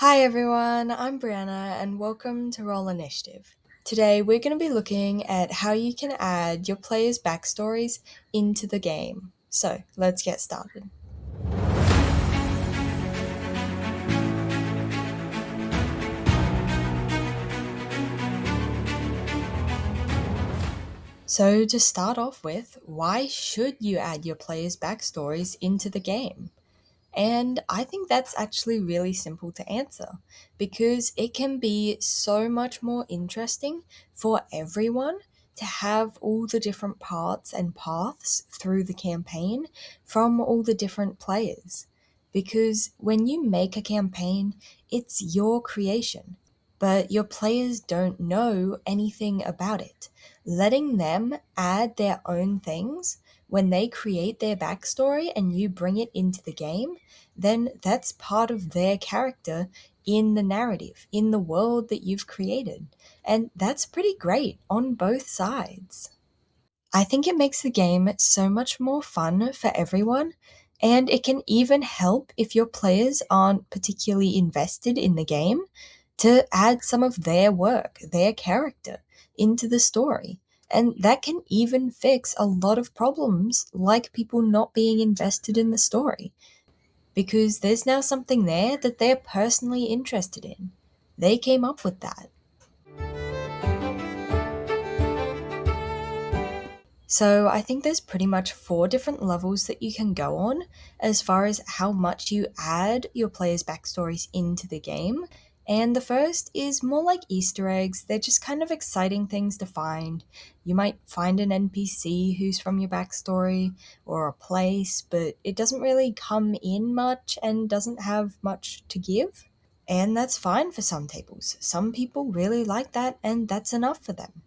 Hi everyone, I'm Brianna and welcome to Roll Initiative. Today we're going to be looking at how you can add your players' backstories into the game. So let's get started. So to start off with, why should you add your players' backstories into the game? And I think that's actually really simple to answer because it can be so much more interesting for everyone to have all the different parts and paths through the campaign from all the different players. Because when you make a campaign, it's your creation, but your players don't know anything about it. Letting them add their own things when they create their backstory and you bring it into the game, then that's part of their character in the narrative, in the world that you've created. And that's pretty great on both sides. I think it makes the game so much more fun for everyone, and it can even help if your players aren't particularly invested in the game to add some of their work, their character, into the story. And that can even fix a lot of problems like people not being invested in the story because there's now something there that they're personally interested in. They came up with that. So I think there's pretty much four different levels that you can go on as far as how much you add your players' backstories into the game. And the first is more like Easter eggs. They're just kind of exciting things to find. You might find an NPC who's from your backstory or a place, but it doesn't really come in much and doesn't have much to give. And that's fine for some tables. Some people really like that, and that's enough for them.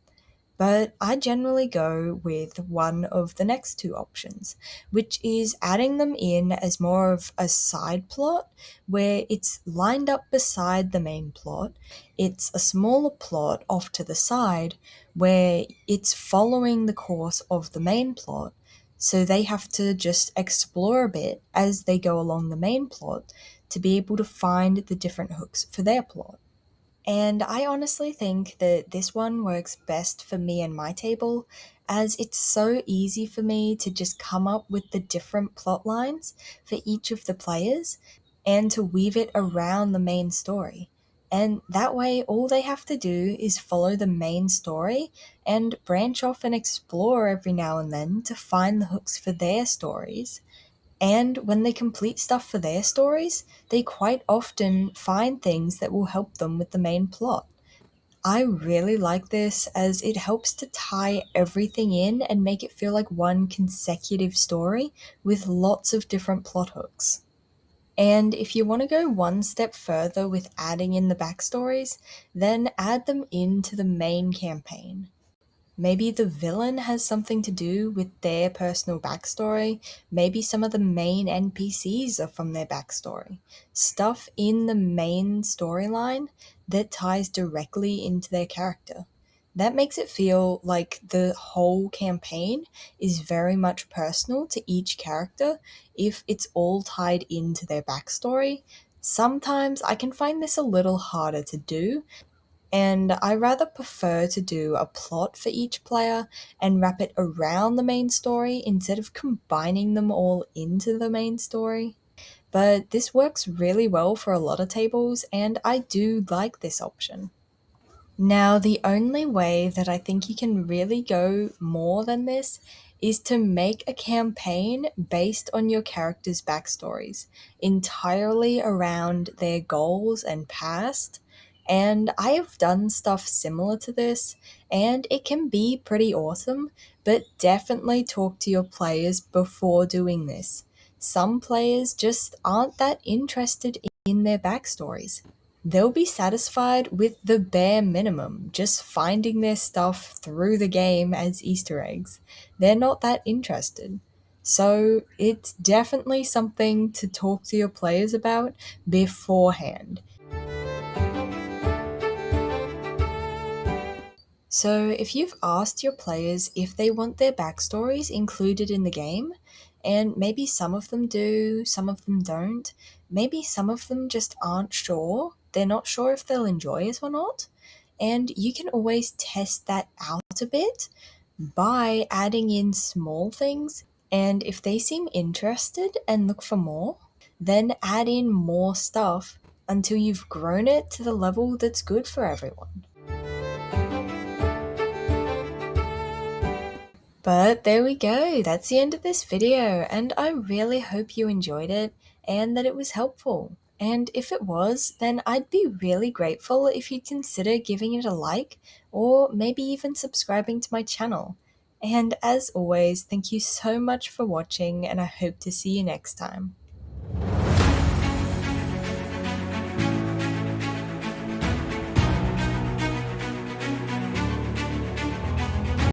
But I generally go with one of the next two options, which is adding them in as more of a side plot where it's lined up beside the main plot. It's a smaller plot off to the side where it's following the course of the main plot. So they have to just explore a bit as they go along the main plot to be able to find the different hooks for their plot. And I honestly think that this one works best for me and my table, as it's so easy for me to just come up with the different plot lines for each of the players and to weave it around the main story. And that way, all they have to do is follow the main story and branch off and explore every now and then to find the hooks for their stories. And when they complete stuff for their stories, they quite often find things that will help them with the main plot. I really like this as it helps to tie everything in and make it feel like one consecutive story with lots of different plot hooks. And if you want to go one step further with adding in the backstories, then add them into the main campaign. Maybe the villain has something to do with their personal backstory. Maybe some of the main NPCs are from their backstory. Stuff in the main storyline that ties directly into their character. That makes it feel like the whole campaign is very much personal to each character if it's all tied into their backstory. Sometimes I can find this a little harder to do, and I rather prefer to do a plot for each player and wrap it around the main story instead of combining them all into the main story. But this works really well for a lot of tables, and I do like this option. Now, the only way that I think you can really go more than this is to make a campaign based on your characters' backstories, entirely around their goals and past. And I have done stuff similar to this, and it can be pretty awesome, but definitely talk to your players before doing this. Some players just aren't that interested in their backstories. They'll be satisfied with the bare minimum, just finding their stuff through the game as Easter eggs. They're not that interested. So it's definitely something to talk to your players about beforehand. So if you've asked your players if they want their backstories included in the game, And maybe some of them do, some of them don't. Maybe some of them just aren't sure. They're not sure if they'll enjoy it or not. And you can always test that out a bit by adding in small things. And if they seem interested and look for more, then add in more stuff until you've grown it to the level that's good for everyone. But there we go, that's the end of this video, and I really hope you enjoyed it and that it was helpful. And if it was, then I'd be really grateful if you'd consider giving it a like or maybe even subscribing to my channel. And as always, thank you so much for watching, and I hope to see you next time.